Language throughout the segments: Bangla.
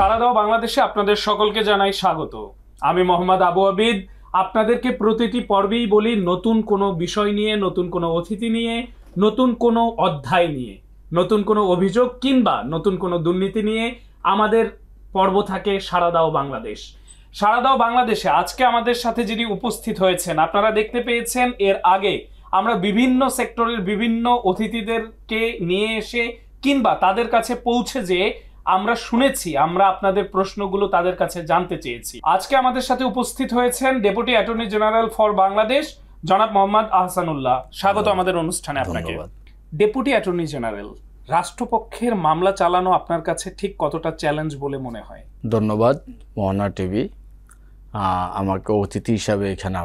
সারা দাও বাংলাদেশে আপনাদের সকলকে জানাই স্বাগত। আমি মোহাম্মদ আবু আবিদ। আপনাদেরকে প্রতিটি পর্বেই বলি নতুন কোনো বিষয় নিয়ে, নতুন কোনো অতিথি নিয়ে, নতুন কোনো অধ্যায় নিয়ে, নতুন কোনো অভিযোগ কিংবা নতুন কোনো দুর্নীতি নিয়ে আমাদের পর্ব থাকে সারা দাও বাংলাদেশ। সারা দাও বাংলাদেশে আজকে আমাদের সাথে যিনি উপস্থিত হয়েছেন আপনারা দেখতে পেয়েছেন। এর আগে আমরা বিভিন্ন সেক্টরের বিভিন্ন অতিথিদেরকে নিয়ে এসে কিংবা তাদের কাছে পৌঁছে যেয়ে আমরা শুনেছি, আমরা আপনাদের প্রশ্নগুলো তাদের কাছে জানতে চেয়েছি। আজকে আমাদের সাথে উপস্থিত হয়েছেন deputy attorney general for Bangladesh জনাব মোহাম্মদ আহসানুল্লাহ। স্বাগত আমাদের অনুষ্ঠানে আপনাকে। ডেপুটি অ্যাটর্নি জেনারেল, রাষ্ট্রপক্ষের মামলা চালানো আপনার কাছে ঠিক কতটা চ্যালেঞ্জ বলে মনে হয়? ধন্যবাদ মোহনা টিভি আমাকে অতিথি হিসাবে এখানে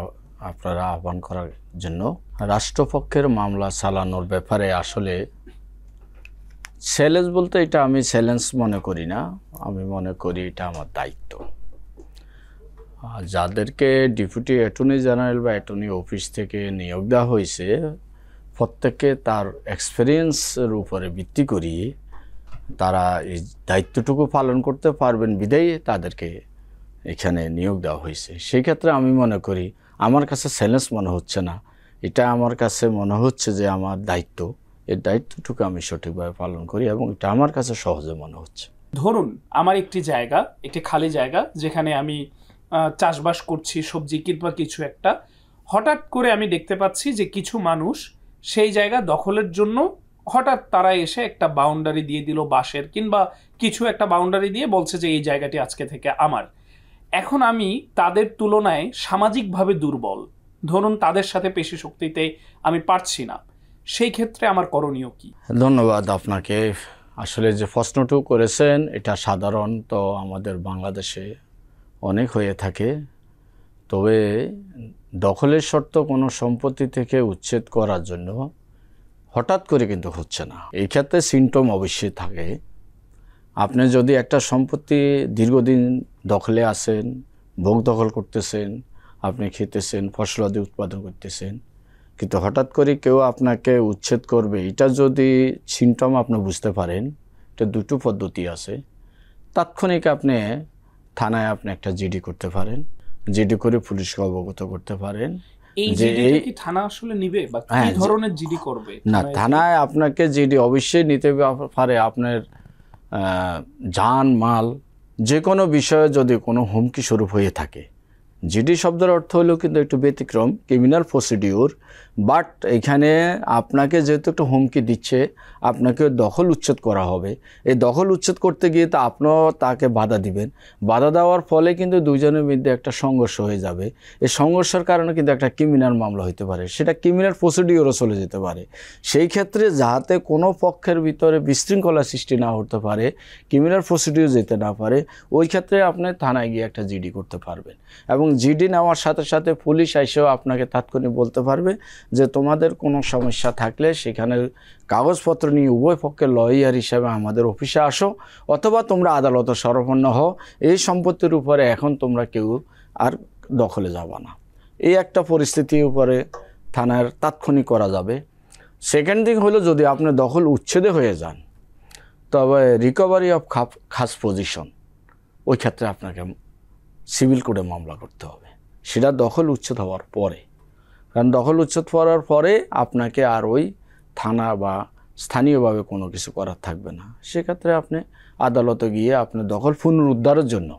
আপনারা আহ্বান করার জন্য। রাষ্ট্রপক্ষের মামলা চালানোর ব্যাপারে আসলে চ্যালেঞ্জ বলতে এটা আমি চ্যালেঞ্জ মনে করি না, আমি মনে করি এটা আমার দায়িত্ব। যাদেরকে ডেপুটি অ্যাটর্নি জেনারেল বা অ্যাটর্নি অফিস থেকে নিয়োগ দেওয়া হয়েছে প্রত্যেককে তার এক্সপিরিয়েন্সের উপরে ভিত্তি করিয়ে তারা এই দায়িত্বটুকু পালন করতে পারবেন বিধায় তাদেরকে এখানে নিয়োগ দেওয়া হয়েছে। সেই ক্ষেত্রে আমি মনে করি আমার কাছে চ্যালেঞ্জ মনে হচ্ছে না, এটা আমার কাছে মনে হচ্ছে যে আমার দায়িত্ব, এই দায়িত্বটুকু আমি সঠিকভাবে পালন করি এবং এটা আমার কাছে সহজে মনে হচ্ছে। ধরুন আমার একটি জায়গা, একটি খালি জায়গা যেখানে আমি চাষবাস করছি, সবজি কিংবা কিছু একটা, হঠাৎ করে আমি দেখতে পাচ্ছি যে কিছু মানুষ সেই জায়গা দখলের জন্য হঠাৎ তারা এসে একটা বাউন্ডারি দিয়ে দিল বাঁশের, কিংবা কিছু একটা বাউন্ডারি দিয়ে বলছে যে এই জায়গাটি আজকে থেকে আমার। এখন আমি তাদের তুলনায় সামাজিকভাবে দুর্বল, ধরুন তাদের সাথে পেশি শক্তিতে আমি পারছি না, সেই ক্ষেত্রে আমার করণীয় কি? ধন্যবাদ আপনাকে। আসলে যে প্রশ্নটুকু করেছেন এটা সাধারণত আমাদের বাংলাদেশে অনেক হয়ে থাকে, তবে দখলের শর্ত কোনো সম্পত্তি থেকে উচ্ছেদ করার জন্য হঠাৎ করে কিন্তু হচ্ছে না। এই ক্ষেত্রে সিমটম অবশ্যই থাকে। আপনি যদি একটা সম্পত্তি দীর্ঘদিন দখলে আছেন, ভোগ দখল করতেছেন, আপনি খেতেছেন, ফসলাদি উৎপাদন করতেছেন, কিন্তু হঠাৎ করে কেউ আপনাকে উচ্ছেদ করবে, এটা যদি সিমটম আপনি বুঝতে পারেন, এটা দুটো পদ্ধতি আছে। তাৎক্ষণিক আপনি থানায় আপনি একটা জিডি করতে পারেন, জিডি করে পুলিশকে অবগত করতে পারেন। এই জিডিটা কি থানা আসলে নিবে বা কি ধরনের জিডি করবে? না, থানায় আপনাকে জিডি অবশ্যই নিতে পারে। আপনার জান মাল যে কোনো বিষয়ে যদি কোনো হুমকি স্বরূপ হয়ে থাকে, জিডি শব্দের অর্থ হলো কিন্তু একটু ব্যতিক্রম, ক্রিমিনাল প্রসিডিউর, বাট এখানে আপনাকে যেহেতু একটা হুমকি দিচ্ছে, আপনাকে দখল উচ্ছেদ করা হবে, এই দখল উচ্ছেদ করতে গিয়ে তো আপনিও তাকে বাধা দিবেন, বাধা দেওয়ার ফলে কিন্তু দুজনের মধ্যে একটা সংঘর্ষ হয়ে যাবে। এই সংঘর্ষের কারণে কিন্তু একটা ক্রিমিনাল মামলা হতে পারে, সেটা ক্রিমিনাল প্রসিডিউরও চলে যেতে পারে। সেই ক্ষেত্রে যাতে কোনো পক্ষের ভিতরে বিশৃঙ্খলা সৃষ্টি না হতে পারে, ক্রিমিনাল প্রসিডিউর যেতে না পারে, ওই ক্ষেত্রে আপনি থানায় গিয়ে একটা জিডি করতে পারবেন এবং জিডি নেওয়ার সাথে সাথে পুলিশ এসেও আপনাকে তাৎক্ষণিক বলতে পারবে যে তোমাদের কোনো সমস্যা থাকলে সেখানে কাগজপত্র নিয়ে উভয় পক্ষের লয়ার হিসাবে আমাদের অফিসে আসো, অথবা তোমরা আদালতে শরণাপন্ন হও, এই সম্পত্তির উপরে এখন তোমরা কেউ আর দখলে যাবা না। এই একটা পরিস্থিতির উপরে থানার তাৎক্ষণিক করা যাবে। সেকেন্ড থিং হলো যদি আপনি দখল উচ্ছেদে হয়ে যান, তবে রিকভারি অফ খাস পজিশন, ওই ক্ষেত্রে আপনাকে সিভিল কোর্টে মামলা করতে হবে, সেটা দখল উচ্ছেদ হওয়ার পরে। কারণ দখল উচ্ছেদ করার পরে আপনাকে আর ওই থানা বা স্থানীয়ভাবে কোনো কিছু করার থাকবে না। সেক্ষেত্রে আপনি আদালতে গিয়ে আপনি দখল পুনরুদ্ধারের জন্য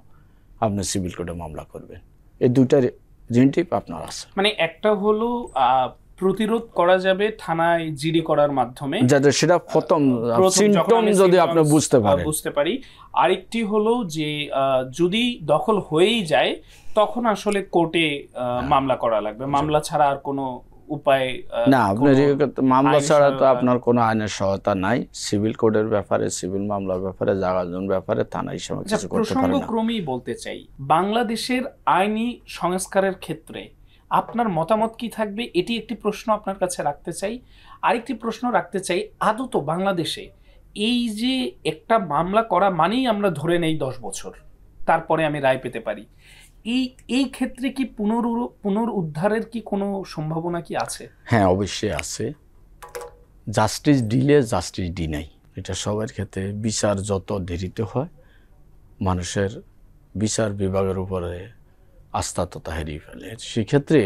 আপনি সিভিল কোর্টে মামলা করবেন। এই দুইটা রিলেটিভ আপনার আছে। মানে একটা হলো প্রতিরোধ করা যাবে থানায় জিডি করার মাধ্যমে, যাতে সেটা প্রথম সিমটম যদি আপনি বুঝতে পারি। আরেকটি হলো যে যদি দখল হয়েই যায় তখন আসলে কোর্টে মামলা করা লাগবে, মামলা ছাড়া আর কোনো উপায় না। আপনার মামলা ছাড়া তো আপনার কোনো আইনের সহায়তা নাই। সিভিল কোডের ব্যাপারে, সিভিল মামলার ব্যাপারে, জাগাজন ব্যাপারে থানা হিসেবে কিছু করতে পারে না। প্রসঙ্গক্রমেই বলতে চাই, বাংলাদেশের আইনি সংস্কারের ক্ষেত্রে আপনার মতামত কি থাকবে, এটি একটি প্রশ্ন আপনার কাছে রাখতে চাই। আরেকটি প্রশ্ন রাখতে চাই, আদৌ তো বাংলাদেশে এই যে একটা মামলা করা মানেই আমরা ধরে নেই 10 বছর, তারপরে আমি রায় পেতে পারি, এই ক্ষেত্রে কি পুনরুদ্ধারের কি কোনো সম্ভাবনা কি আছে? হ্যাঁ, অবশ্যই আছে। জাস্টিস ডিলে জাস্টিস ডিনাই, এটা সবার ক্ষেত্রে। বিচার যত দেরিতে হয় মানুষের বিচার বিভাগের উপরে আস্থা তো হারিয়ে ফেলে। সেক্ষেত্রে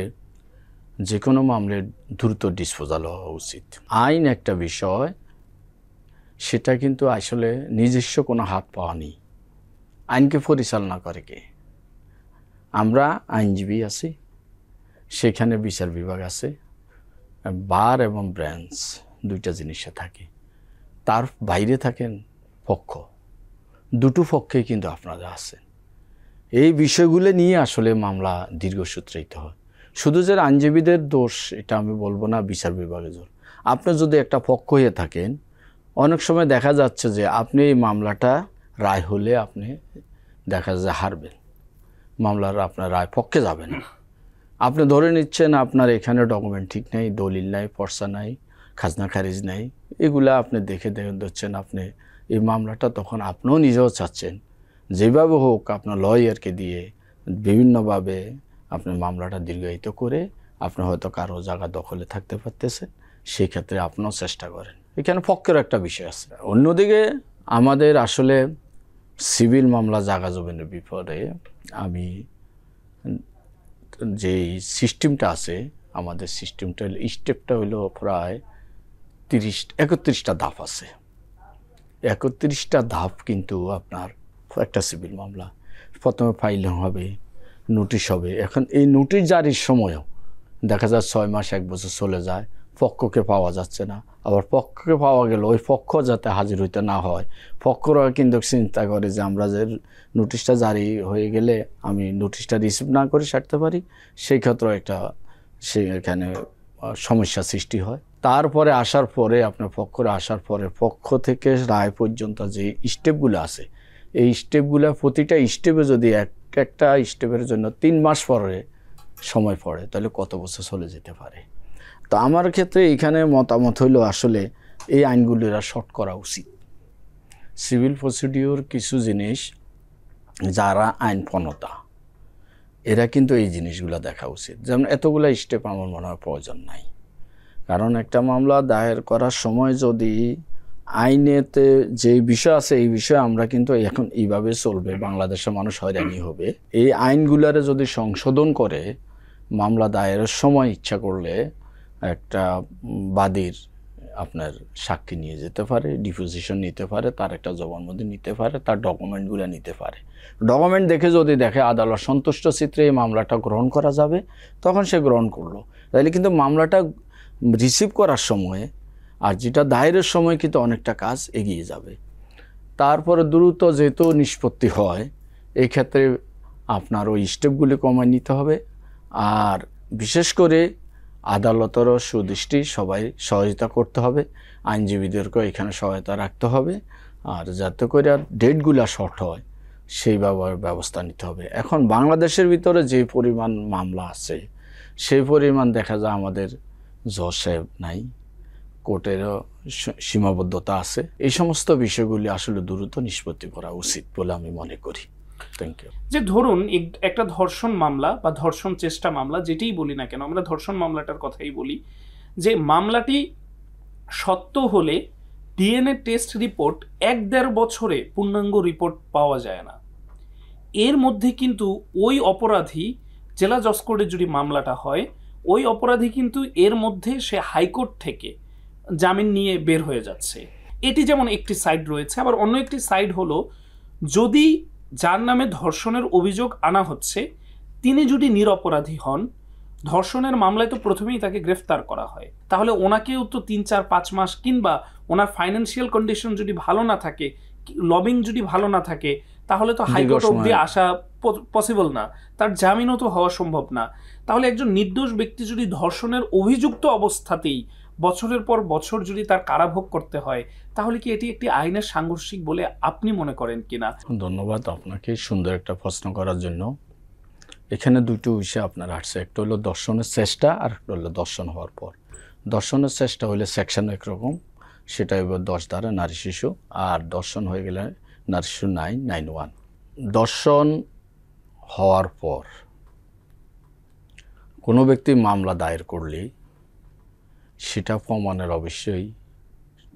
যে কোনো মামলায় দ্রুত ডিসপোজাল হওয়া উচিত। আইন একটা বিষয়, সেটা কিন্তু আসলে নিজস্ব কোনো হাত পাওয়া নেই। আইনকে পরিচালনা করে কে? আমরা আইনজীবী আছি, সেখানে বিচার বিভাগ আছে, বার এবং ব্রাঞ্চ দুইটা জিনিসে থাকে। তার বাইরে থাকেন পক্ষ, দুটো পক্ষেই কিন্তু আপনারা আছেন। এই বিষয়গুলো নিয়ে আসলে মামলা দীর্ঘসূত্রায়িত হয়। শুধু যে আইনজীবীদের দোষ এটা আমি বলবো না, বিচার বিভাগের দোষ। আপনি যদি একটা পক্ষ হয়ে থাকেন, অনেক সময় দেখা যাচ্ছে যে আপনি এই মামলাটা রায় হলে আপনি দেখা যায় হারবেন, মামলার আপনার রায় পক্ষে যাবে না। আপনি ধরে নিচ্ছেন আপনার এখানে ডকুমেন্ট ঠিক নেই, দলিল নাই, পর্চা নাই, খাজনা খারিজ নাই, এগুলা আপনি দেখে ধরছেন আপনি এই মামলাটা, তখন আপনিও নিজেও চাচ্ছেন যেভাবে হোক আপনার লয়ারকে দিয়ে বিভিন্নভাবে আপনি মামলাটা দীর্ঘায়িত করে আপনি হয়তো কারো জায়গা দখলে থাকতে পারতেছেন, সেই ক্ষেত্রে আপনিও চেষ্টা করেন। এখানে পক্ষের একটা বিষয় আছে। অন্যদিকে আমাদের আসলে সিভিল মামলা জাগা জমিনের বিপদে আমি যে সিস্টেমটা আছে, আমাদের সিস্টেমটা স্টেপটা হলো প্রায় 31টা ধাপ আছে। 31টা ধাপ কিন্তু আপনার একটা সিভিল মামলা। প্রথমে ফাইলিং হবে, নোটিশ হবে। এখন এই নোটিশ জারির সময়ও দেখা যায় 6 মাস 1 বছর চলে যায়, পক্ষকে পাওয়া যাচ্ছে না। আবার পক্ষকে পাওয়া গেল, ওই পক্ষ যাতে হাজির হইতে না হয়, পক্ষরা কিন্তু চিন্তা করে যে আমরা যে নোটিশটা জারি হয়ে গেলে আমি নোটিশটা রিসিভ না করে ছাড়তে পারি, সেই ক্ষেত্রেও একটা সেখানে সমস্যা সৃষ্টি হয়। তারপরে আসার পরে আপনার পক্ষরে আসার পরে পক্ষ থেকে রায় পর্যন্ত যে স্টেপগুলো আছে, এই স্টেপগুলো প্রতিটা স্টেপে যদি একটা স্টেপের জন্য 3 মাস পরে সময় পড়ে, তাহলে কত বছর চলে যেতে পারে। তো আমার ক্ষেত্রে এখানে মতামত হইলো আসলে এই আইনগুলির শর্ট করা উচিত। সিভিল প্রসিডিওর কিছু জিনিস যারা আইন প্রণেতা, এরা কিন্তু এই জিনিসগুলো দেখা উচিত। যেমন এতগুলো স্টেপ আমার মনে হয় প্রয়োজন নাই। কারণ একটা মামলা দায়ের করার সময় যদি আইনেতে যে বিষয় আছে, এই বিষয়ে আমরা কিন্তু এখন এইভাবে চলবে, বাংলাদেশের মানুষ হয়রানি হবে, এই আইনগুলারে যদি সংশোধন করে মামলা দায়েরের সময় ইচ্ছা করলে একটা বাদীর আপনার সাক্ষী নিয়ে যেতে পারে, ডিপোজিশন নিতে পারে, তার একটা জবানবন্দি নিতে পারে, তার ডকুমেন্টগুলো নিতে পারে। ডকুমেন্ট দেখে যদি দেখে আদালত সন্তুষ্ট চিত্রে এই মামলাটা গ্রহণ করা যাবে, তখন সে গ্রহণ করলো। তাহলে কিন্তু মামলাটা রিসিভ করার সময়ে আর যেটা দায়েরের সময় কিন্তু অনেকটা কাজ এগিয়ে যাবে। তারপরে দ্রুত যেহেতু নিষ্পত্তি হয়, এই ক্ষেত্রে আপনার ওই স্টেপগুলি কমায় নিতে হবে। আর বিশেষ করে আদালতেরও সুদৃষ্টি সবাই সহযোগিতা করতে হবে, আইনজীবীদেরকেও এখানে সহায়তা রাখতে হবে। আর যাতে করে ডেটগুলো শর্ট হয় সেই ব্যবস্থা নিতে হবে। এখন বাংলাদেশের ভিতরে যে পরিমাণ মামলা আছে, সেই পরিমাণ দেখা যায় আমাদের জজ সাহেব নাই, কোর্টেরও সীমাবদ্ধতা আছে। এই সমস্ত বিষয়গুলি আসলে দ্রুত নিষ্পত্তি করা উচিত বলে আমি মনে করি। Thank you. যে ধরুন একটা ধর্ষণ মামলা বা ধর্ষণ চেষ্টা মামলা, যেটাই বলি না কেন, আমরা ধর্ষণ মামলাটার কথাই বলি, যে মামলাটি সত্য হলে ডিএনএ টেস্ট রিপোর্ট 1-1.5 বছরে পূর্ণাঙ্গ রিপোর্ট পাওয়া যায় না। এর মধ্যে কিন্তু ওই অপরাধী, জেলা জজ কোর্টে যদি মামলাটা হয়, ওই অপরাধী কিন্তু এর মধ্যে সে হাইকোর্ট থেকে জামিন নিয়ে বের হয়ে যাচ্ছে। এটি যেমন একটি সাইড রয়েছে। আবার অন্য একটি সাইড হলো, যদি যার নামে ধর্ষণের অভিযোগ আনা হচ্ছে তিনি যদি নিরপরাধী হন, ধর্ষণের মামলায় তো প্রথমেই তাকে গ্রেফতার করা হয়, তাহলে ওনাকেও তো 3-4-5 মাস, কিংবা ওনার ফাইন্যান্সিয়াল কন্ডিশন যদি ভালো না থাকে, লবিং যদি ভালো না থাকে, তাহলে তো হাইকোর্ট অবধি আসা পসিবল না, তার জামিনও তো হওয়া সম্ভব না। তাহলে একজন নির্দোষ ব্যক্তি যদি ধর্ষণের অভিযুক্ত অবস্থাতেই বছরের পর বছর যদি তার কারাভোগ করতে হয়, তাহলে কি এটি একটি আইনের সাংঘর্ষিক বলে আপনি মনে করেন কিনা? ধন্যবাদ আপনাকে সুন্দর একটা প্রশ্ন করার জন্য। এখানে দুটো বিষয় আপনার আসছে, একটা হলো দর্শনের চেষ্টা আর একটা হলো দর্শন হওয়ার পর। দর্শনের চেষ্টা হলে সেকশন একরকম, সেটা হবে 10 ধারা নারী শিশু, আর দর্শন হয়ে গেলে নারী শিশু 991। দর্শন হওয়ার পর কোনো ব্যক্তি মামলা দায়ের করলে সেটা প্রমাণের অবশ্যই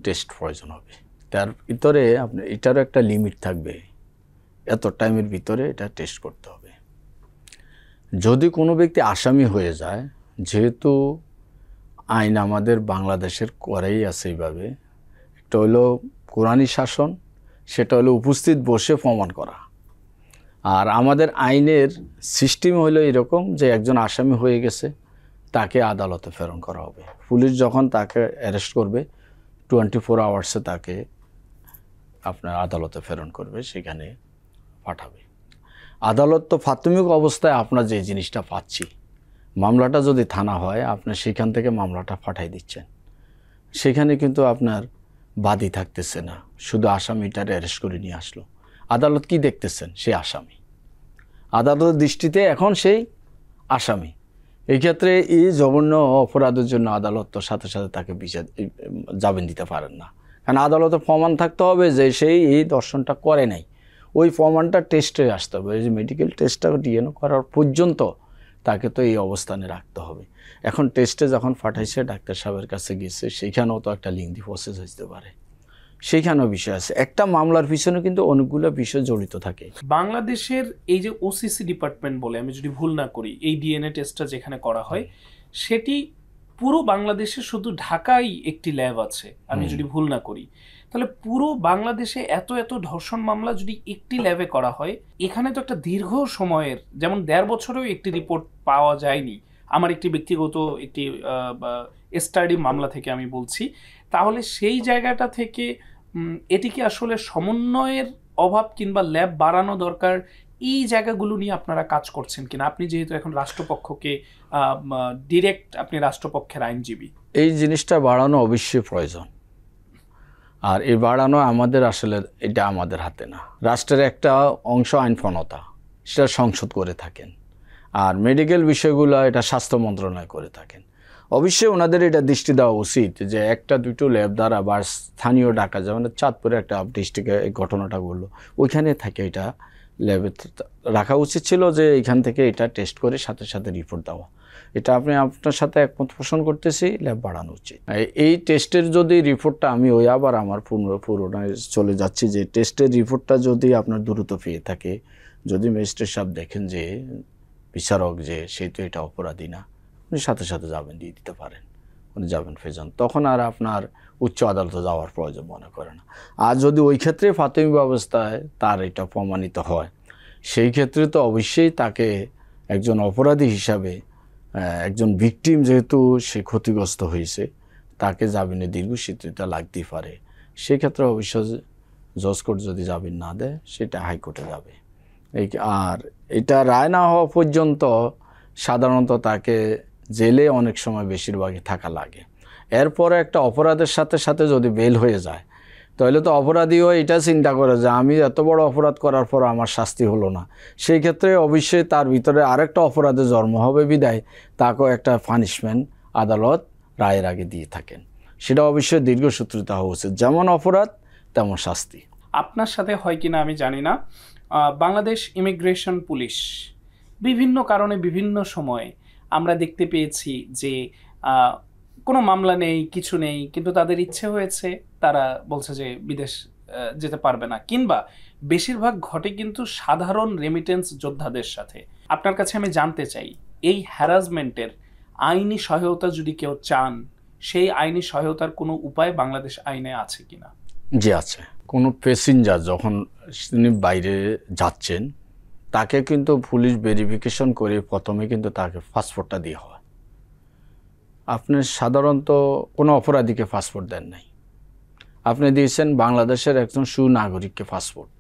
টেস্ট প্রয়োজন হবে। তার ভিতরে আপনি এটারও একটা লিমিট থাকবে এত টাইমের ভিতরে এটা টেস্ট করতে হবে। যদি কোনো ব্যক্তি আসামি হয়ে যায়, যেহেতু আইন আমাদের বাংলাদেশের করেই আছে এইভাবে, একটা হলো কোরআনী শাসন, সেটা হলো উপস্থিত বসে প্রমাণ করা। আর আমাদের আইনের সিস্টেম হলো এরকম যে একজন আসামি হয়ে গেছে, তাকে আদালতে প্রেরণ করা হবে। পুলিশ যখন তাকে অ্যারেস্ট করবে 24 আওয়ার্সে তাকে আপনার আদালতে প্রেরণ করবে, সেখানে পাঠাবে। আদালত তো প্রাথমিক অবস্থায় আপনার যে জিনিসটা পাচ্ছি, মামলাটা যদি থানা হয় আপনি সেখান থেকে মামলাটা পাঠাই দিচ্ছেন, সেখানে কিন্তু আপনার বাদী থাকতেছে না, শুধু আসামিটার অ্যারেস্ট করে নিয়ে আসলো। আদালত কি দেখতেছেন? সে আসামি, আদালতের দৃষ্টিতে এখন সেই আসামি। এই ক্ষেত্রে এই জঘন্য অপরাধের জন্য আদালত তো সাথে সাথে তাকে জামিন দিতে পারেন না, কারণ আদালতে প্রমাণ থাকতে হবে যে সেই এই দর্শনটা করে নাই। ওই প্রমাণটা টেস্টে আসতে হবে, যে মেডিকেল টেস্টটা ডিএনএ করার পর্যন্ত তাকে তো এই অবস্থানে রাখতে হবে। এখন টেস্টে যখন পাঠাইছে, ডাক্তার সাহেবের কাছে গেছে, সেইখানেও তো একটা লিংদি প্রসেস হতে পারে, সেইখানেও বিষয় আছে। একটা মামলার পিছনে কিন্তু অনেকগুলো বিষয় জড়িত থাকে। বাংলাদেশের এই যে ওসিসি ডিপার্টমেন্ট বলে, আমি যদি ভুল না করি, এই ডিএনএ টেস্টটা যেখানে করা হয়, সেটি পুরো বাংলাদেশে শুধু ঢাকায় একটি ল্যাব আছে, আমি যদি ভুল না করি। তাহলে পুরো বাংলাদেশে এত এত ধর্ষণ মামলা যদি একটি ল্যাবে করা হয়, এখানে তো একটা দীর্ঘ সময়ের, যেমন 1.5 বছরেও একটি রিপোর্ট পাওয়া যায়নি, আমার একটি ব্যক্তিগত একটি স্টাডি মামলা থেকে আমি বলছি। তাহলে সেই জায়গাটা থেকে এটি কি আসলে সমন্বয়ের অভাব, কিংবা ল্যাব বাড়ানো দরকার, এই জায়গাগুলো নিয়ে আপনারা কাজ করছেন কিনা? আপনি যেহেতু এখন রাষ্ট্রপক্ষকে ডিরেক্ট, আপনি রাষ্ট্রপক্ষের আইনজীবী, এই জিনিসটা বাড়ানো অবশ্যই প্রয়োজন। আর এই বাড়ানো আমাদের আসলে এটা আমাদের হাতে না, রাষ্ট্রের একটা অংশ আইন প্রণতা, সেটা সংসদ করে থাকেন। আর মেডিকেল বিষয়গুলো এটা স্বাস্থ্য মন্ত্রণালয় করে থাকেন। অবশ্যই ওনাদের এটা দৃষ্টি দেওয়া উচিত যে একটা দুটো ল্যাব দ্বারা বা স্থানীয় ঢাকা, যেমন চাঁদপুরে একটা ডিস্ট্রিক্টে এই ঘটনাটা ঘটলো, ওইখানে থাকে এটা ল্যাবে রাখা উচিত ছিল, যে এখান থেকে এটা টেস্ট করে সাথে সাথে রিপোর্ট দেওয়া। এটা আপনি আপনার সাথে একমত পোষণ করতেছি, ল্যাব বাড়ানো উচিত। এই টেস্টের যদি রিপোর্টটা, আমি ওই আবার আমার পুরোনায় চলে যাচ্ছি, যে টেস্টের রিপোর্টটা যদি আপনার দ্রুত পেয়ে থাকে, যদি ম্যাজিস্ট্রেট সাহেব দেখেন যে বিচারক যে সেই তো এটা অপরাধী না, উনি সাথে সাথে জামিন দিয়ে দিতে পারেন, উনি জামিন পেয়ে যান, তখন আর আপনার উচ্চ আদালতে যাওয়ার প্রয়োজন মনে করে না। আর যদি ওই ক্ষেত্রে প্রাথমিক ব্যবস্থায় তার এটা প্রমাণিত হয়, সেই ক্ষেত্রে তো অবশ্যই তাকে একজন অপরাধী হিসাবে, একজন ভিকটিম যেহেতু সে ক্ষতিগ্রস্ত হয়েছে, তাকে জামিনে দীর্ঘসূত্রিতা লাগতেই পারে। সেক্ষেত্রে অবশ্য জজ কোর্ট যদি জামিন না দেয়, সেটা হাইকোর্টে যাবে। আর এটা রায় না হওয়া পর্যন্ত সাধারণত তাকে জেলে অনেক সময় বেশিরভাগই থাকা লাগে। এরপরে একটা অপরাধের সাথে সাথে যদি বেল হয়ে যায়, তাহলে তো অপরাধীও এটা চিন্তা করে যে আমি এত বড় অপরাধ করার পর আমার শাস্তি হলো না, সেই ক্ষেত্রে অবশ্যই তার ভিতরে আরেকটা অপরাধের জন্ম হবে, বিদায় তাকেও একটা পানিশমেন্ট আদালত রায়ের আগে দিয়ে থাকেন। সেটা অবশ্যই দীর্ঘসূত্রিতা হওয়া উচিত, যেমন অপরাধ তেমন শাস্তি। আপনার সাথে হয় কিনা আমি জানি না, বাংলাদেশ ইমিগ্রেশন পুলিশ বিভিন্ন কারণে বিভিন্ন সময়ে আমরা দেখতে পেয়েছি যে কোনো মামলা নেই, কিছু নেই, কিন্তু তাদের ইচ্ছে হয়েছে, তারা বলছে যে বিদেশ যেতে পারবে না, কিংবা বেশিরভাগ ঘটে কিন্তু সাধারণ রেমিটেন্স যোদ্ধাদের সাথে। আপনার কাছে আমি জানতে চাই, এই হ্যারাসমেন্টের আইনি সহায়তা যদি কেউ চান, সেই আইনি সহায়তার কোনো উপায় বাংলাদেশ আইনে আছে কিনা? জি আছে। কোনো প্যাসেঞ্জার যখন তিনি বাইরে যাচ্ছেন, তাকে কিন্তু পুলিশ ভেরিফিকেশন করে প্রথমে কিন্তু তাকে পাসপোর্টটা দিয়ে হয়। আপনি সাধারণত কোনো অপরাধীকে পাসপোর্ট দেন নাই, আপনি দিয়েছেন বাংলাদেশের একজন সুনাগরিককে পাসপোর্ট।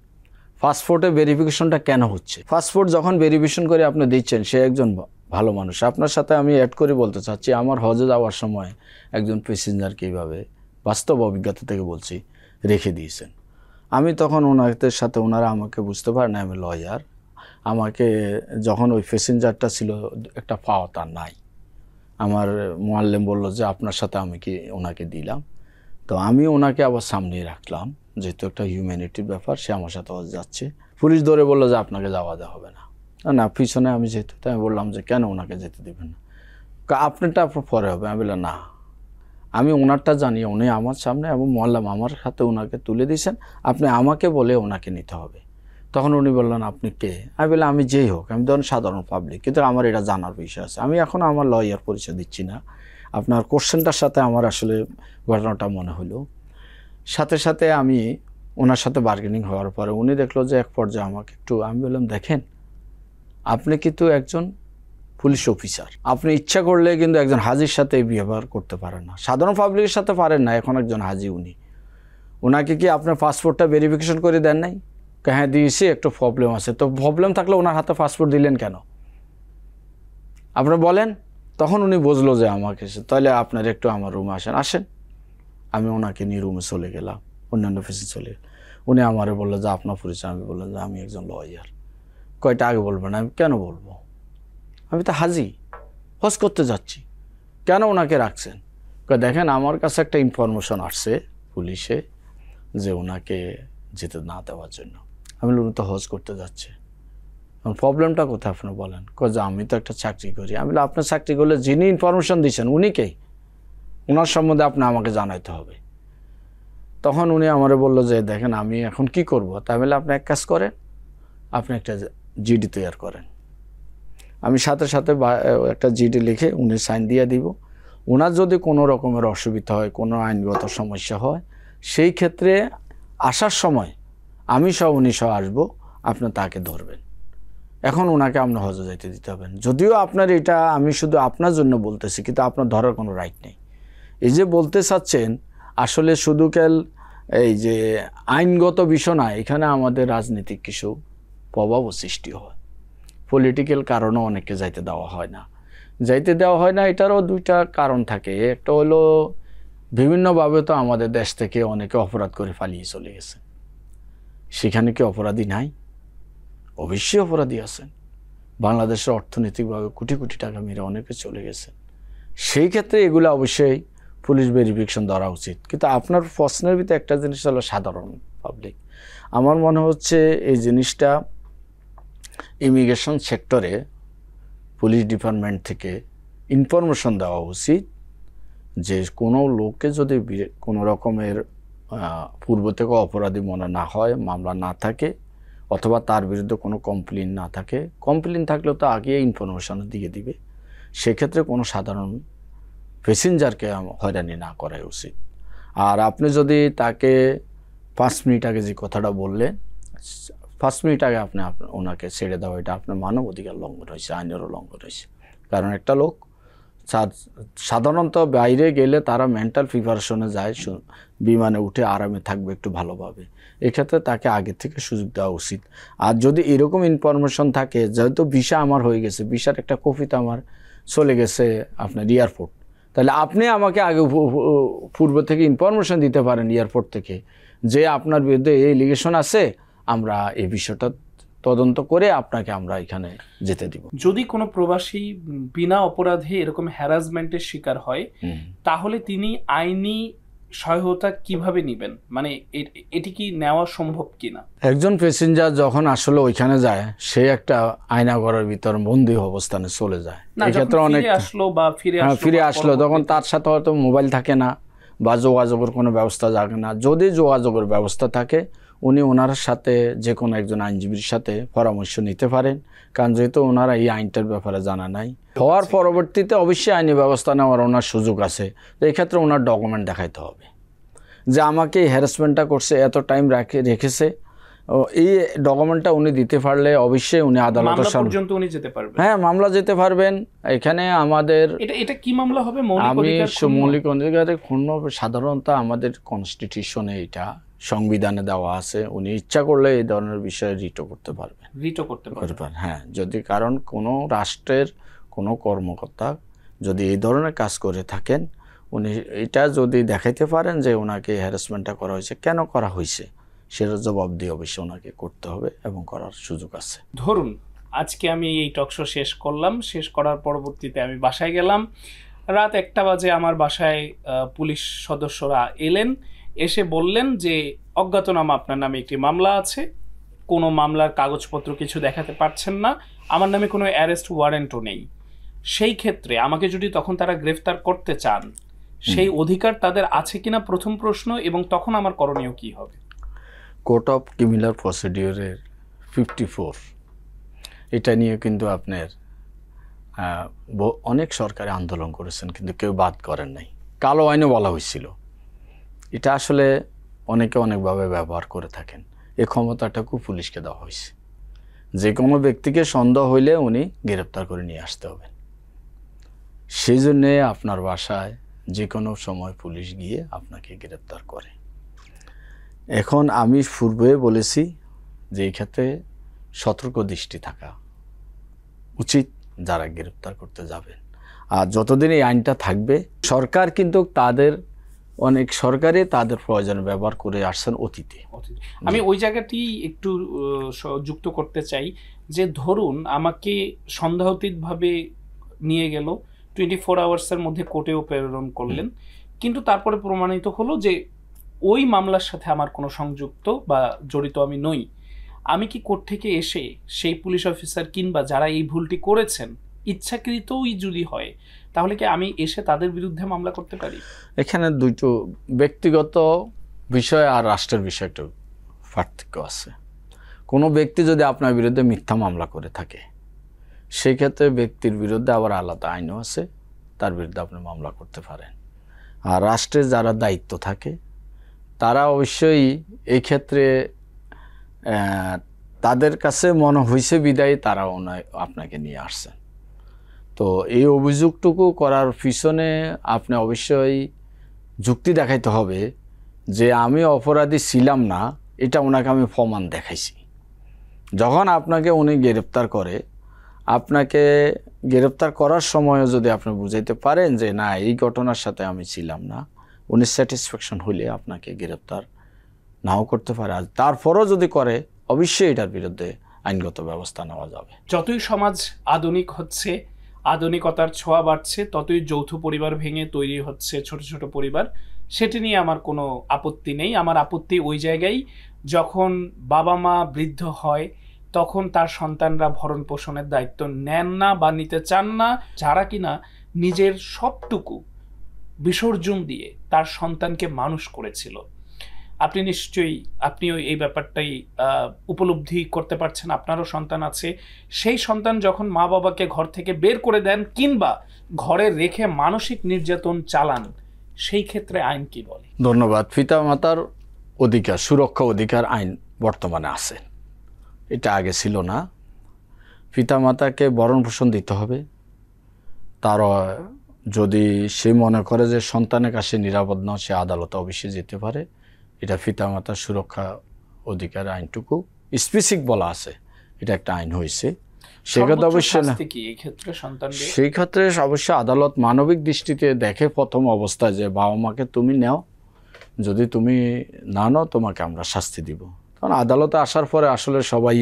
পাসপোর্টে ভেরিফিকেশনটা কেন হচ্ছে? পাসপোর্ট যখন ভেরিফিকেশন করে আপনি দিচ্ছেন, সে একজন ভালো মানুষ। আপনার সাথে আমি অ্যাড করে বলতে চাচ্ছি, আমার হজে যাওয়ার সময় একজন প্যাসেঞ্জারকে এইভাবে বাস্তব অভিজ্ঞতা থেকে বলছি রেখে দিয়েছেন। আমি তখন ওনাদের সাথে, ওনারা আমাকে বুঝতে পারে না আমি লয়ার, আমাকে যখন ওই প্যাসেঞ্জারটা ছিল একটা পাওয়া তার নাই, আমার মোয়াল্লেম বলল যে আপনার সাথে আমি কি ওনাকে দিলাম, তো আমি ওনাকে আবার সামনে রাখলাম, যেহেতু একটা হিউম্যানিটির ব্যাপার, সে আমার সাথে যাচ্ছে। পুলিশ ধরে বললো যে আপনাকে যাওয়া দেওয়া হবে না, না পিছনে আমি যেহেতু, তাই আমি বললাম যে কেন ওনাকে যেতে দেবেন না, আপনারটা পরে হবে। আমি বললাম না, আমি ওনারটা জানি, উনি আমার সামনে এবং মোয়াল্লাম আমার হাতে ওনাকে তুলে দিয়েছেন, আপনি আমাকে বলে ওনাকে নিতে হবে। তখন উনি বললেন আপনি কে? আমি বললাম আমি যেই হোক, আমি ধরেন সাধারণ পাবলিক, কিন্তু আমার এটা জানার বিষয় আছে। আমি এখন আমার লয়ার পরিচয় দিচ্ছি না, আপনার কোশ্চেনটার সাথে আমার আসলে ঘটনাটা মনে হলো। সাথে সাথে আমি ওনার সাথে বার্গেনিং হওয়ার পরে উনি দেখলো যে এক পর্যায়ে আমাকে একটু, আমি বললাম দেখেন আপনি কিন্তু একজন পুলিশ অফিসার, আপনি ইচ্ছা করলে কিন্তু একজন হাজির সাথে এই ব্যবহার করতে পারেন না, সাধারণ পাবলিকের সাথে পারেন না। এখন একজন হাজি, ওনাকে কি আপনার পাসপোর্টটা ভেরিফিকেশন করে দেন নাই? হ্যাঁ দিয়েছি, একটু প্রবলেম আছে। তো প্রবলেম থাকলে ওনার হাতে পাসপোর্ট দিলেন কেন আপনি বলেন? তখন উনি বুঝলো যে আমাকে, তাহলে আপনার একটু আমার রুমে আসেন। আমি ওনাকে নিয়ে রুমে চলে গেলাম, অন্যান্য অফিসে চলে গেলাম। উনি আমারে বললো যে আপনার পরিচয়। আমি বললাম যে আমি একজন লয়ার। কয়টা আগে বলবেন? আমি কেন বলবো, আমি তো হাজি, হজ করতে যাচ্ছি, কেন ওনাকে রাখছেন? দেখেন আমার কাছে একটা ইনফরমেশন আসছে পুলিশে যে ওনাকে যেতে না দেওয়ার জন্য। আমি উনি তো হজ করতে যাচ্ছে, প্রবলেমটা কোথায় আপনি বলেন? যে আমি তো একটা চাকরি করি। আমি বলি আপনার চাকরি করলে যিনি ইনফরমেশন দিচ্ছেন উনি কে? ওনার সম্বন্ধে আপনি আমাকে জানাইতে হবে। তখন উনি আমারে বললো যে দেখেন আমি এখন কি করব? তাই বলে আপনি এক কাজ করেন, আপনি একটা জিডি তৈরি করেন। আমি সাথে সাথে একটা জিডি লিখে উনি সাইন দিয়ে দিব। ওনার যদি কোনো রকমের অসুবিধা হয়, কোনো আইনগত সমস্যা হয়, সেই ক্ষেত্রে আসার সময় আমি সহ উনি সহ আসবো, আপনি তাকে ধরবেন। এখন ওনাকে আপনার হজে যাইতে দিতে হবেন। যদিও আপনার এটা আমি শুধু আপনার জন্য বলতেছি, কিন্তু আপনার ধরার কোনো রাইট নেই। এই যে বলতে চাচ্ছেন আসলে শুধু কেল এই যে আইনগত বিষয় না, এখানে আমাদের রাজনীতিক কিছু প্রভাবও সৃষ্টি হয়, পলিটিক্যাল কারণও অনেককে যাইতে দেওয়া হয় না। এটারও দুইটা কারণ থাকে। একটা হলো বিভিন্নভাবে তো আমাদের দেশ থেকে অনেকে অপরাধ করে পালিয়ে চলে গেছে, সেখানে কি অপরাধী নাই? অবশ্যই অপরাধী আছেন। বাংলাদেশের অর্থনৈতিকভাবে কোটি কোটি টাকা মেরে অনেকে চলে গেছে, সেই ক্ষেত্রে এগুলো অবশ্যই পুলিশ ভেরিফিকেশন ধরা উচিত। কিন্তু আপনার প্রশ্নের ভিতরে একটা জিনিস হলো সাধারণ পাবলিক। আমার মনে হচ্ছে এই জিনিসটা ইমিগ্রেশন সেক্টরে পুলিশ ডিপার্টমেন্ট থেকে ইনফরমেশন দেওয়া উচিত যে কোনো লোককে যদি কোনো রকমের পূর্ব থেকে অপরাধী মনে না হয়, মামলা না থাকে, অথবা তার বিরুদ্ধে কোনো কমপ্লেন না থাকে, কমপ্লেন থাকলেও তো আগে ইনফরমেশন দিয়ে দিবে। সেক্ষেত্রে কোনো সাধারণ প্যাসেঞ্জারকে হয়রানি না করাই উচিত। আর আপনি যদি তাকে 5 মিনিট আগে যে কথাটা বললেন, 5 মিনিট আগে আপনি ওনাকে ছেড়ে দেওয়া, এটা আপনার মানব অধিকার লঙ্ঘন হয়েছে, আইনেরও লঙ্ঘন হয়েছে। কারণ একটা লোক সাধারণত বাইরে গেলে তারা মেন্টাল প্রিপারেশনে যায়, বিমানে উঠে আরামে থাকবে একটু ভালোভাবে, এক্ষেত্রে তাকে আগে থেকে সুযোগ দেওয়া উচিত। আর যদি এরকম ইনফরমেশন থাকে, যেহেতু ভিসা আমার হয়ে গেছে, ভিসার একটা কপিতে আমার চলে গেছে আপনার এয়ারপোর্ট, তাহলে আপনি আমাকে আগে পূর্ব থেকে ইনফরমেশন দিতে পারেন এয়ারপোর্ট থেকে যে আপনার বিরুদ্ধে এই এলিগেশন আছে, আমরা এই বিষয়টা তদন্ত করে আপনাকে আমরা এখানে যেতে দিব। যদি কোনো প্রবাসী বিনা অপরাধে এরকম হ্যারাসমেন্টের শিকার হয়, তাহলে তিনি আইনি সহায়তা কিভাবে নেবেন? মানে এটি কি নেওয়া সম্ভব কিনা? একজন প্যাসেঞ্জার যখন আসলে ওইখানে যায়, সে একটা আয়নাঘরের ভিতর বন্দি অবস্থানে চলে যায়। এক্ষেত্রে অনেক ফিরে আসলো তখন তার সাথে হয়তো মোবাইল থাকে না বা যোগাযোগের কোনো ব্যবস্থা থাকে না। যদি যোগাযোগের ব্যবস্থা থাকে, উনি ওনার সাথে যে কোনো একজন আইনজীবীর সাথে পরামর্শ নিতে পারেন, কারণ যেহেতু ওনারা এই আইনটার ব্যাপারে জানা নাই। হওয়ার পরবর্তীতে অবশ্যই আইনি ব্যবস্থা নেওয়ার ওনার সুযোগ আছে। তো এই ক্ষেত্রে ওনার ডকুমেন্ট দেখাইতে হবে যে আমাকে এই হ্যারাসমেন্টটা করছে, এত টাইম রেখেছে। এই ডকুমেন্টটা উনি দিতে পারলে অবশ্যই উনি আদালতের সামনে পর্যন্ত উনি যেতে পারবেন। হ্যাঁ, মামলা যেতে পারবেন। এখানে আমাদের এটা কি মামলা হবে? মৌলিক অধিকারের ক্ষুণ্ণ হবে। সাধারণত আমাদের কনস্টিটিউশনে এটা সংবিধানে দেওয়া আছে, উনি ইচ্ছা করলে এই ধরনের বিষয়ে রিটও করতে পারবেন। হ্যাঁ, যদি কারণ কোনো রাষ্ট্রের কোনো কর্মকর্তা যদি এই ধরনের কাজ করে থাকেন, উনি এটা যদি দেখাইতে পারেন যে ওনাকে হ্যারাসমেন্টটা করা হয়েছে, কেন করা হয়েছে, সেটার জবাব দিয়ে অবশ্যই ওনাকে করতে হবে এবং করার সুযোগ আছে। ধরুন আজকে আমি এই টকশো শেষ করলাম, শেষ করার পরবর্তীতে আমি বাসায় গেলাম, রাত 1টা বাজে আমার বাসায় পুলিশ সদস্যরা এলেন, এসে বললেন যে অজ্ঞাতনামা আপনার নামে একটি মামলা আছে, কোনো মামলার কাগজপত্র কিছু দেখাতে পারছেন না, আমার নামে কোনো অ্যারেস্ট ওয়ারেন্টও নেই। সেই ক্ষেত্রে আমাকে যদি তখন তারা গ্রেফতার করতে চান, সেই অধিকার তাদের আছে কিনা প্রথম প্রশ্ন, এবং তখন আমার করণীয় কি হবে? কোর্ট অফ ক্রিমিনাল প্রসিডিওরের 54 এটা নিয়ে কিন্তু আপনার অনেক সরকারে আন্দোলন করেছেন, কিন্তু কেউ বাদ করেন নাই। কালো আইনও বলা হয়েছিল। এটা আসলে অনেকে অনেকভাবে ব্যবহার করে থাকেন। এই ক্ষমতাটাকেও পুলিশকে দেওয়া হয়েছে। যে কোনো ব্যক্তিকে সন্দেহ হইলে উনি গ্রেপ্তার করে নিয়ে আসতে হবে। সেই জন্যে আপনার বাসায় যে কোনো সময় পুলিশ গিয়ে আপনাকে গ্রেপ্তার করে। এখন আমি পূর্বে বলেছি যে এই ক্ষেত্রে সতর্ক দৃষ্টি থাকা উচিত যারা গ্রেপ্তার করতে যাবেন। আর যতদিন এই আইনটা থাকবে, সরকার কিন্তু অনেক সরকারে তাদের প্রয়োজন ব্যবহার করে আসছেন অতীতে। আমি ওই জায়গাটি একটু যুক্ত করতে চাই যে ধরুন আমাকে সন্দেহাতীতভাবে নিয়ে গেল, 24 আওয়ার্সের মধ্যে কোর্টেও প্রেরণ করলেন, কিন্তু তারপরে প্রমাণিত হলো যে ওই মামলার সাথে আমার কোনো সংযুক্ত বা জড়িত আমি নই। আমি কি কোর্ট থেকে এসে সেই পুলিশ অফিসার কিংবা যারা এই ভুলটি করেছেন ইচ্ছাকৃতই যদি হয়, তাহলে কি আমি এসে তাদের বিরুদ্ধে মামলা করতে পারি? এখানে দুটো ব্যক্তিগত বিষয় আর রাষ্ট্রের বিষয় একটু পার্থক্য আছে। কোনো ব্যক্তি যদি আপনার বিরুদ্ধে মিথ্যা মামলা করে থাকে, সেই ক্ষেত্রে ব্যক্তির বিরুদ্ধে আবার আলাদা আইনও আছে, তার বিরুদ্ধে আপনি মামলা করতে পারেন। আর রাষ্ট্রের যারা দায়িত্ব থাকে তারা অবশ্যই এই ক্ষেত্রে তাদের কাছে মনে হয়েছে বিদায় তারা আপনাকে নিয়ে আসছেন। তো এই অভিযোগটুকু করার পিছনে আপনি অবশ্যই যুক্তি দেখাইতে হবে যে আমি অপরাধী ছিলাম না, এটা ওনাকে আমি প্রমাণ দেখাইছি। যখন আপনাকে উনি গ্রেপ্তার করে, আপনাকে গ্রেপ্তার করার সময়ও যদি আপনি বুঝাইতে পারেন যে না এই ঘটনার সাথে আমি ছিলাম না, উনি স্যাটিসফ্যাকশন হইলে আপনাকে গ্রেপ্তার নাও করতে পারে। আর তারপরও যদি করে, অবশ্যই এটার বিরুদ্ধে আইনগত ব্যবস্থা নেওয়া যাবে। যতই সমাজ আধুনিক হচ্ছে, আধুনিকতার ছোঁয়া বাড়ছে, ততই যৌথ পরিবার ভেঙে তৈরি হচ্ছে ছোট ছোট পরিবার। সেটি নিয়ে আমার কোনো আপত্তি নেই। আমার আপত্তি ওই জায়গায় যখন বাবা মা বৃদ্ধ হয় তখন তার সন্তানরা ভরণ পোষণের দায়িত্ব নেন না বা নিতে চান না, যারা কিনা নিজের সবটুকু বিসর্জন দিয়ে তার সন্তানকে মানুষ করেছিল। আপনি নিশ্চয়ই আপনিও এই ব্যাপারটাই উপলব্ধি করতে পারছেন। আপনারও সন্তান আছে। সেই সন্তান যখন মা বাবাকে ঘর থেকে বের করে দেন কিংবা ঘরে রেখে মানসিক নির্যাতন চালান, সেই ক্ষেত্রে আইন কি বলে? ধন্যবাদ। পিতামাতার অধিকার, সুরক্ষা অধিকার আইন বর্তমানে আছে, এটা আগে ছিল না। পিতামাতাকে ভরণ পোষণ দিতে হবে। তার যদি সে মনে করে যে সন্তানের কাছে নিরাপদ নয়, সে আদালতে অবশ্যই যেতে পারে। এটা পিতামাতার সুরক্ষা অধিকার আইনটুকু স্পেসিফিক বলা আছে, এটা একটা আইন হয়েছে। সেক্ষেত্রে অবশ্যই না, সেই ক্ষেত্রে অবশ্যই আদালত মানবিক দৃষ্টিতে দেখে প্রথম অবস্থায় যে বাবা মাকে তুমি নেও, যদি তুমি না নাও তোমাকে আমরা শাস্তি দিব। কারণ আদালতে আসার পরে আসলে সবাই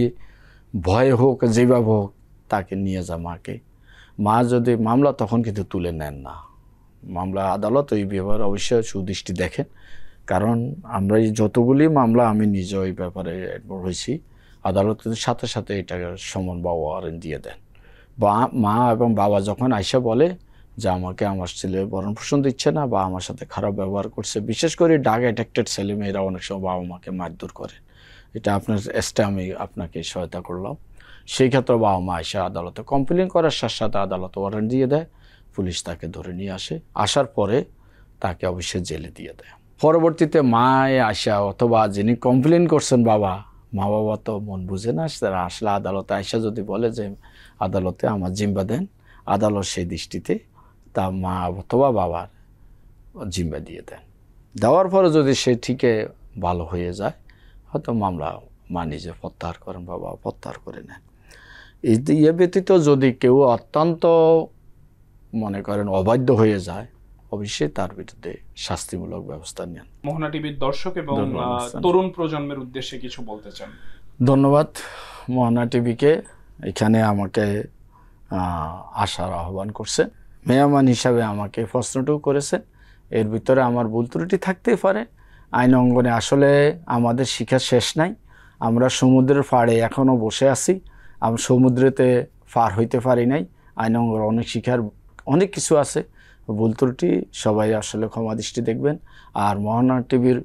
ভয়ে হোক যেভাবে হোক তাকে নিয়ে যা মাকে। মা যদি মামলা তখন কিন্তু তুলে নেন না, মামলা আদালত ওই ব্যাপারে অবশ্যই সুদৃষ্টি দেখেন। কারণ আমরা এই যতগুলি মামলা আমি নিজে ওই ব্যাপারে অ্যাডভোকেট হয়েছি, আদালতের সাথে সাথে এটা সমন বা ওয়ারেন্ট দিয়ে দেন। বা মা এবং বাবা যখন আইসা বলে যে আমাকে আমার ছেলে ভরণ পোষণ দিচ্ছে না বা আমার সাথে খারাপ ব্যবহার করছে, বিশেষ করে ড্রাগ অ্যাডিক্টেড ছেলেমেয়েরা অনেক সময় বাবা মাকে মারধর করে, এটা আপনার এসটা আমি আপনাকে সহায়তা করলাম। সেই ক্ষেত্রে বাবা মা আইসা আদালতে কমপ্লেন করার সাথে সাথে আদালত ওয়ারেন্ট দিয়ে দেয়, পুলিশ তাকে ধরে নিয়ে আসে, আসার পরে তাকে অবশ্যই জেলে দিয়ে দেয়। পরবর্তীতে মায়ে আসা অথবা যিনি কমপ্লেন করছেন বাবা, মা বাবা তো মন বুঝে না, তারা আসলে আদালতে আইসা যদি বলে যে আদালতে আমার জিম্বা দেন, আদালত সেই দৃষ্টিতে তা মা অথবা বাবার জিম্বা দিয়ে দেন। দেওয়ার পরে যদি সে ঠিকই ভালো হয়ে যায়, হয়তো মামলা মা নিজে প্রত্যাহার করেন, বাবা প্রত্যাহার করে নেন। এ ব্যতীত যদি কেউ অত্যন্ত মনে করেন অবাধ্য হয়ে যায়, অবশ্যই তার বিরুদ্ধে শাস্তিমূলক ব্যবস্থা নেন। মোহনা টিভির দর্শক এবং তরুণ প্রজন্মের উদ্দেশ্যে কিছু বলতে চান? ধন্যবাদ মোহনা টিভিকে এখানে আমাকে আসার আহ্বান করছেন, মেহমান হিসাবে আমাকে প্রশ্নটুকু করেছেন। এর ভিতরে আমার ভুল ত্রুটি থাকতেই পারে। আইন অঙ্গনে আসলে আমাদের শিক্ষা শেষ নাই। আমরা সমুদ্রের পাড়ে এখনও বসে আছি, আমরা সমুদ্রেতে পার হইতে পারি নাই। আইন অঙ্গনে অনেক শিক্ষার অনেক কিছু আছে, ভুল ত্রুটি সবাই আসলে ক্ষমা দৃষ্টি দেখবেন। আর মোহনা টিভির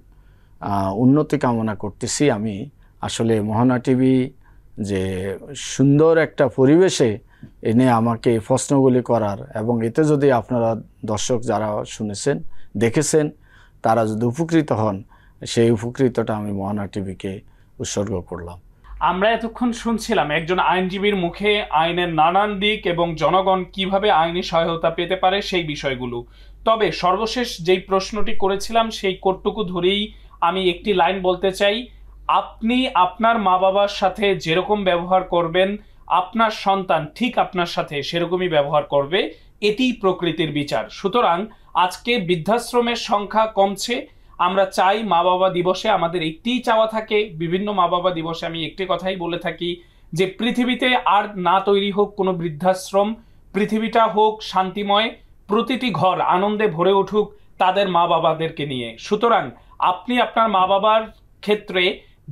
উন্নতি কামনা করতেছি। আমি আসলে মোহনা টিভি যে সুন্দর একটা পরিবেশে এনে আমাকে এই প্রশ্নগুলি করার, এবং এতে যদি আপনারা দর্শক যারা শুনেছেন দেখেছেন তারা যদি উপকৃত হন, সেই উপকৃতটা আমি মোহনা টিভিকে উৎসর্গ করলাম। আমরা এতক্ষণ শুনছিলাম একজন আইনজীবীর মুখে আইনের নানান দিক এবং জনগণ কিভাবে আইনি সহায়তা পেতে পারে সেই বিষয়গুলো। তবে সর্বশেষ যেই প্রশ্নটি করেছিলাম সেই কোটটুকু ধরেই আমি একটি লাইন বলতে চাই, আপনি আপনার মা বাবার সাথে যেরকম ব্যবহার করবেন আপনার সন্তান ঠিক আপনার সাথে সেরকমই ব্যবহার করবে, এটিই প্রকৃতির বিচার। সুতরাং আজকে বৃদ্ধাশ্রমের সংখ্যা কমছে। আমরা চাই মা বাবা দিবসে আমাদের একটিই চাওয়া থাকে, বিভিন্ন মা বাবা দিবসে আমি একটি কথাই বলে থাকি যে পৃথিবীতে আর না তৈরি হোক কোনো বৃদ্ধাশ্রম, পৃথিবীটা হোক শান্তিময়, প্রতিটি ঘর আনন্দে ভরে উঠুক তাদের মা বাবাদেরকে নিয়ে। সুতরাং আপনি আপনার মা বাবার ক্ষেত্রে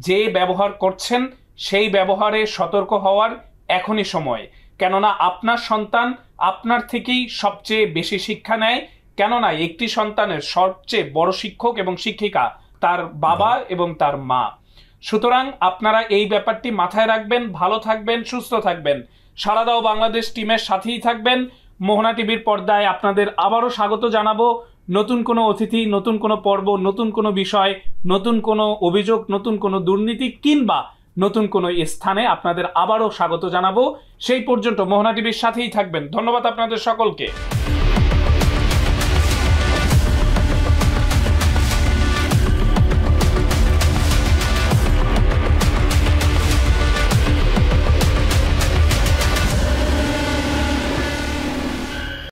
যে ব্যবহার করছেন সেই ব্যবহারে সতর্ক হওয়ার এখনই সময়, কেননা আপনার সন্তান আপনার থেকেই সবচেয়ে বেশি শিক্ষা নেয়। কেননা একটি সন্তানের সবচেয়ে বড় শিক্ষক এবং শিক্ষিকা তার বাবা এবং তার মা। সুতরাং আপনারা এই ব্যাপারটি মাথায় রাখবেন, ভালো থাকবেন, সুস্থ থাকবেন, সারা দাও বাংলাদেশ টিমের সাথেই থাকবেন। মোহনা টিভির পর্দায় আপনাদের আবারও স্বাগত জানাবো। নতুন কোনো অতিথি, নতুন কোনো পর্ব, নতুন কোনো বিষয়, নতুন কোনো অভিযোগ, নতুন কোনো দুর্নীতি কিংবা নতুন কোনো স্থানে আপনাদের আবারও স্বাগত জানাবো। সেই পর্যন্ত মোহনা টিভির সাথেই থাকবেন। ধন্যবাদ আপনাদের সকলকে।